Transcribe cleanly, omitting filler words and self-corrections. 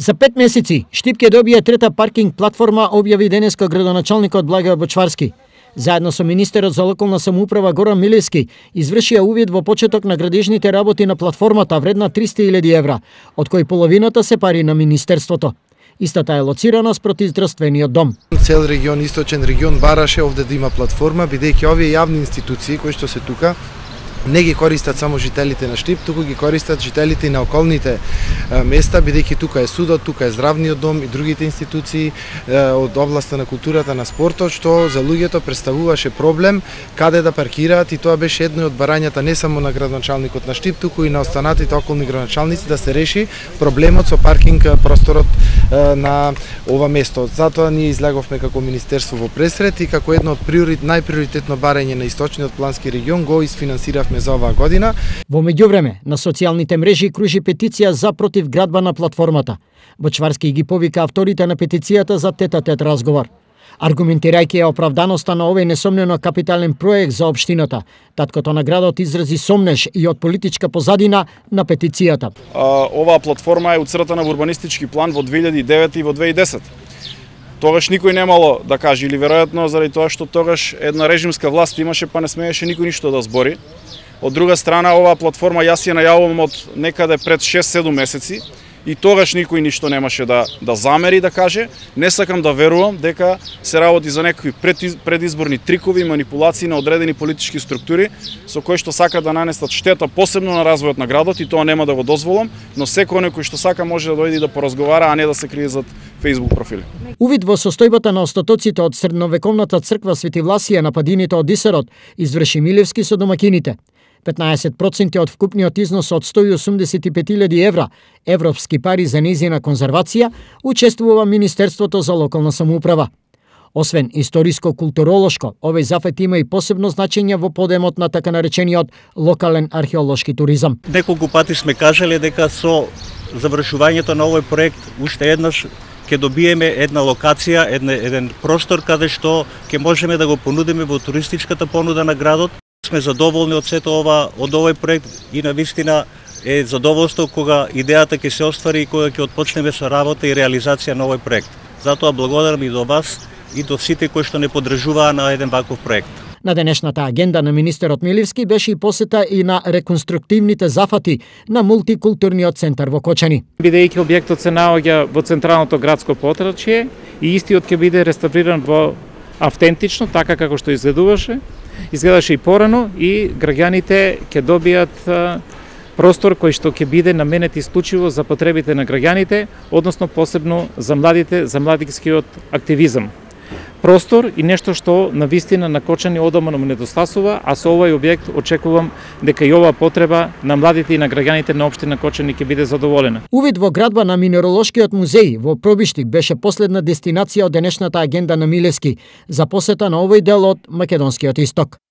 За 5 месеци Штип ќе добие трета паркинг платформа, објави денеска градоначалникот Благој Бочварски. Заедно со министерот за локална самоуправа Горан Милевски извршија увид во почеток на градежните работи на платформата вредна 300.000 евра, од кои половината се пари на министерството. Истата е лоцирана спроти здравствениот дом. Цел регион, источен регион бараше овде да има платформа, бидејќи овие јавни институции кои што се тука не ги користат само жителите на Штип, туку ги користат жителите на околните места, бидејќи тука е судот, тука е здравниот дом и другите институции од областта на културата, на спортот, што за луѓето представуваше проблем каде да паркираат, и тоа беше едно од барањата не само на градоначалникот на Штип, туку и на останатите околни градоначалници, да се реши проблемот со паркинг просторот на ова место. Затоа ние излеговме како министерство во пресрет и како едно од најприоритетно барање на источниот плански регион го isfinansиравме за оваа година. Во меѓувреме, на социјалните мрежи кружи петиција за против градба на платформата. Бочварски ги повика авторите на петицијата за тет-а-тет разговор. Аргументирајќи ја оправданоста на овој несомнено капитален проект за општината, таткото на градот изрази сомнеж и од политичка позадина на петицијата. Оваа платформа е уцртана во урбанистички план во 2009 и во 2010. Тогаш никој немало да каже, или веројатно заради тоа што тогаш една режимска власт имаше, па не смееше никој ништо да збори. Од друга страна, оваа платформа јас ја најавувам од некаде пред 6-7 месеци и тогаш никој ништо немаше да замери, да каже. Не сакам да верувам дека се работи за некои предизборни трикови, манипулации на одредени политички структури со кои што сака да нанесат штета посебно на развојот на градот, и тоа нема да го дозволам, но секој некој што сака може да дојде и да поразговара, а не да се крие зад Facebook профили. Увид во состојбата на остатоците од средновековната црква Свети Власија на падините од Исерот изврши Милевски со домакините. 15% од вкупниот износ од 185.000 евра, европски пари за нејзина конзервација, учествува Министерството за локална самоуправа. Освен историско-културолошко, овој зафет има и посебно значење во подемот на така наречениот локален археолошки туризам. Неколку пати сме кажале дека со завршувањето на овој проект уште еднаш ќе добиеме една локација, еден простор каде што ќе можеме да го понудиме во туристичката понуда на градот. Сме задоволни од сето од овој проект и навистина е задоволство кога идејата ќе се оствари и кога ќе отпочнеме со работа и реализација на овој проект. Затоа благодарам и до вас и до сите кои што не поддржуваа на еден ваков проект. На денешната агенда на министерот Милевски беше и посета и на реконструктивните зафати на мултикултурниот центар во Кочани. Бидејќи објектот се наоѓа во централното градско потрачје и истиот ќе биде реставриран во автентично, така како што изгледаше и порано, и граѓаните ќе добијат простор кој што ќе биде наменет исклучиво за потребите на граѓаните, односно посебно за младите, за младинскиот активизам. Простор и нешто што навистина на Кочани одамна му недостасува, а со овој објект очекувам дека и оваа потреба на младите и на граѓаните на општина Кочани ќе биде задоволена. Увид во градба на Минеролошкиот музеј во Пробиштик беше последна дестинација од денешната агенда на Милевски за посета на овој дел од македонскиот исток.